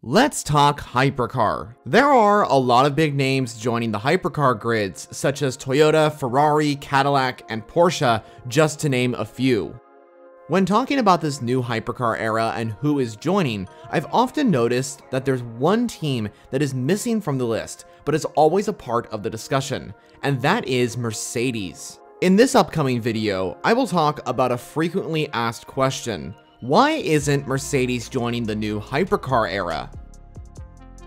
Let's talk hypercar. There are a lot of big names joining the hypercar grids, such as Toyota, Ferrari, Cadillac, and Porsche, just to name a few. When talking about this new hypercar era and who is joining, I've often noticed that there's one team that is missing from the list, but is always a part of the discussion, and that is Mercedes. In this upcoming video, I will talk about a frequently asked question. Why isn't Mercedes joining the new hypercar era?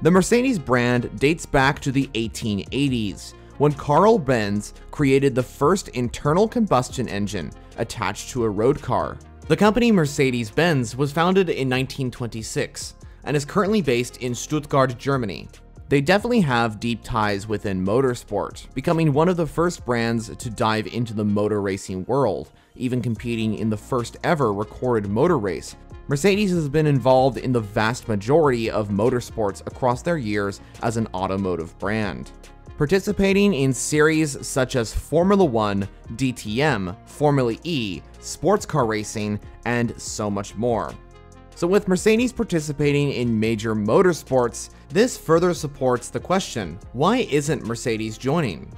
The Mercedes brand dates back to the 1880s, when Carl Benz created the first internal combustion engine attached to a road car. The company Mercedes-Benz was founded in 1926 and is currently based in Stuttgart, Germany. They definitely have deep ties within motorsport, becoming one of the first brands to dive into the motor racing world, even competing in the first ever recorded motor race. Mercedes has been involved in the vast majority of motorsports across their years as an automotive brand, participating in series such as Formula 1, DTM, Formula E, sports car racing, and so much more. So with Mercedes participating in major motorsports, this further supports the question, why isn't Mercedes joining?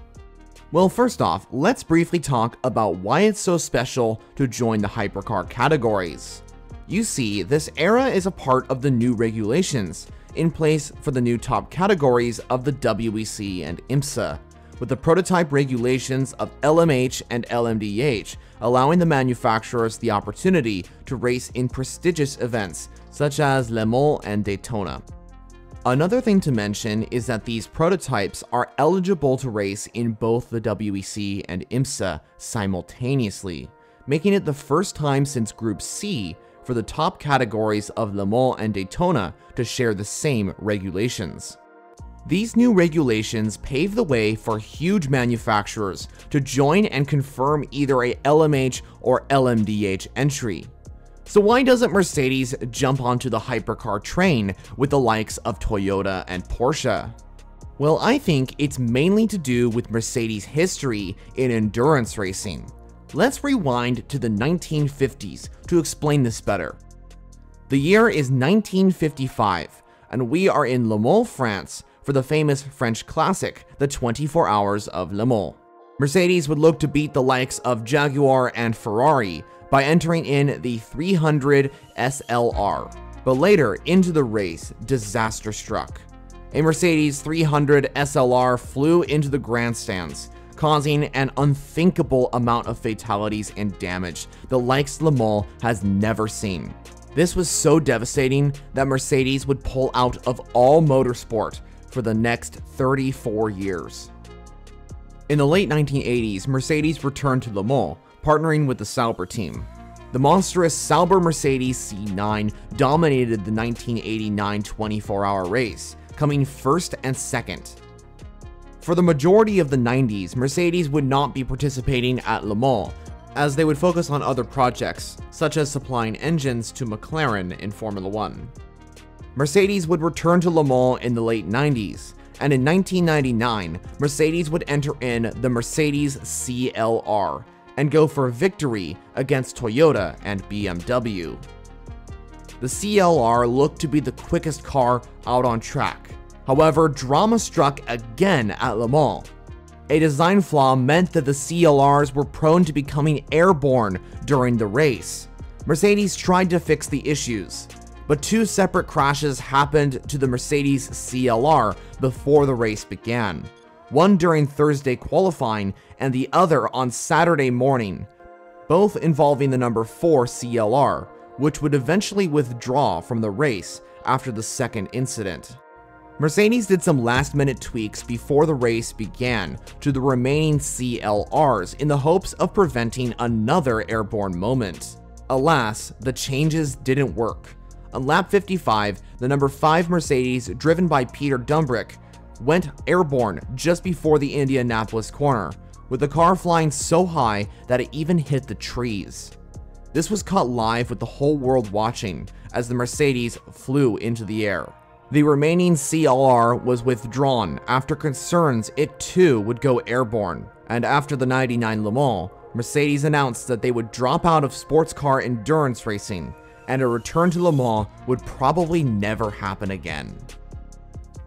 Well, first off, let's briefly talk about why it's so special to join the hypercar categories. You see, this era is a part of the new regulations in place for the new top categories of the WEC and IMSA, with the prototype regulations of LMH and LMDH, allowing the manufacturers the opportunity to race in prestigious events such as Le Mans and Daytona. Another thing to mention is that these prototypes are eligible to race in both the WEC and IMSA simultaneously, making it the first time since Group C for the top categories of Le Mans and Daytona to share the same regulations. These new regulations pave the way for huge manufacturers to join and confirm either a LMH or LMDH entry. So why doesn't Mercedes jump onto the hypercar train with the likes of Toyota and Porsche? Well, I think it's mainly to do with Mercedes' history in endurance racing. Let's rewind to the 1950s to explain this better. The year is 1955, and we are in Le Mans, France, for the famous French classic, the 24 Hours of Le Mans. Mercedes would look to beat the likes of Jaguar and Ferrari by entering in the 300 SLR, but later into the race, disaster struck. A Mercedes 300 SLR flew into the grandstands, causing an unthinkable amount of fatalities and damage the likes Le Mans has never seen. This was so devastating that Mercedes would pull out of all motorsport for the next 34 years. In the late 1980s, Mercedes returned to Le Mans, partnering with the Sauber team. The monstrous Sauber Mercedes C9 dominated the 1989 24-hour race, coming first and second. For the majority of the 90s, Mercedes would not be participating at Le Mans, as they would focus on other projects, such as supplying engines to McLaren in Formula 1. Mercedes would return to Le Mans in the late 90s, and in 1999, Mercedes would enter in the Mercedes CLR and go for a victory against Toyota and BMW. The CLR looked to be the quickest car out on track. However, drama struck again at Le Mans. A design flaw meant that the CLRs were prone to becoming airborne during the race. Mercedes tried to fix the issues, but two separate crashes happened to the Mercedes CLR before the race began, one during Thursday qualifying and the other on Saturday morning, both involving the number 4 CLR, which would eventually withdraw from the race after the second incident. Mercedes did some last-minute tweaks before the race began to the remaining CLRs in the hopes of preventing another airborne moment. Alas, the changes didn't work. On lap 55, the number 5 Mercedes, driven by Peter Dumbrick, went airborne just before the Indianapolis corner, with the car flying so high that it even hit the trees. This was caught live with the whole world watching as the Mercedes flew into the air. The remaining CLR was withdrawn after concerns it too would go airborne, and after the 99 Le Mans, Mercedes announced that they would drop out of sports car endurance racing and a return to Le Mans would probably never happen again.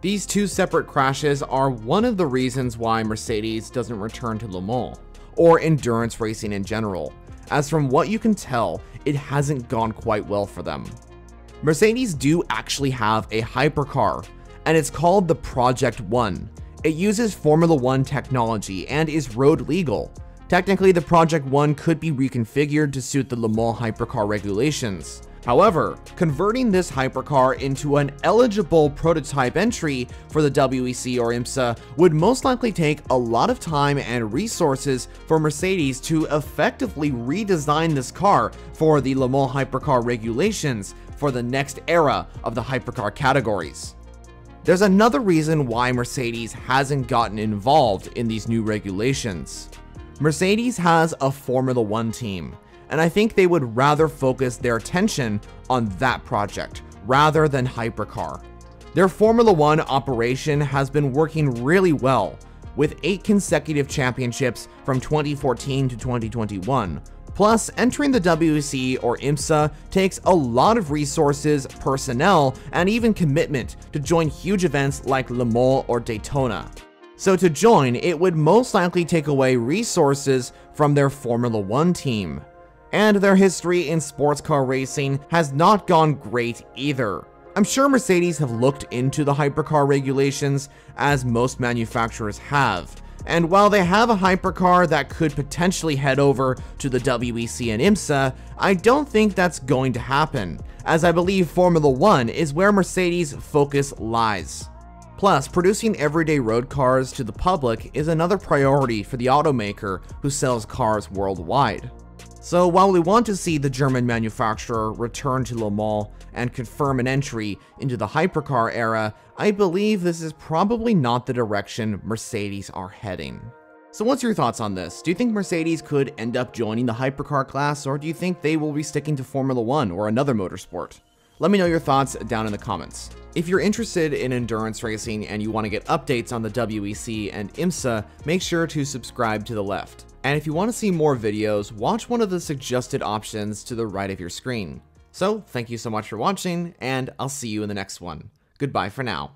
These two separate crashes are one of the reasons why Mercedes doesn't return to Le Mans, or endurance racing in general, as from what you can tell, it hasn't gone quite well for them. Mercedes do actually have a hypercar, and it's called the Project One. It uses Formula One technology and is road legal. Technically, the Project One could be reconfigured to suit the Le Mans hypercar regulations. However, converting this hypercar into an eligible prototype entry for the WEC or IMSA would most likely take a lot of time and resources for Mercedes to effectively redesign this car for the Le Mans hypercar regulations for the next era of the hypercar categories. There's another reason why Mercedes hasn't gotten involved in these new regulations. Mercedes has a Formula One team, and I think they would rather focus their attention on that project rather than hypercar. Their Formula One operation has been working really well, with 8 consecutive championships from 2014 to 2021. Plus, entering the WEC or IMSA takes a lot of resources, personnel, and even commitment to join huge events like Le Mans or Daytona. So to join, it would most likely take away resources from their Formula One team. And their history in sports car racing has not gone great either. I'm sure Mercedes have looked into the hypercar regulations, as most manufacturers have. And while they have a hypercar that could potentially head over to the WEC and IMSA, I don't think that's going to happen, as I believe Formula One is where Mercedes' focus lies. Plus, producing everyday road cars to the public is another priority for the automaker who sells cars worldwide. So while we want to see the German manufacturer return to Le Mans and confirm an entry into the hypercar era, I believe this is probably not the direction Mercedes are heading. So what's your thoughts on this? Do you think Mercedes could end up joining the hypercar class, or do you think they will be sticking to Formula One or another motorsport? Let me know your thoughts down in the comments. If you're interested in endurance racing and you want to get updates on the WEC and IMSA, make sure to subscribe to the left. And if you want to see more videos, watch one of the suggested options to the right of your screen. So, thank you so much for watching, and I'll see you in the next one. Goodbye for now.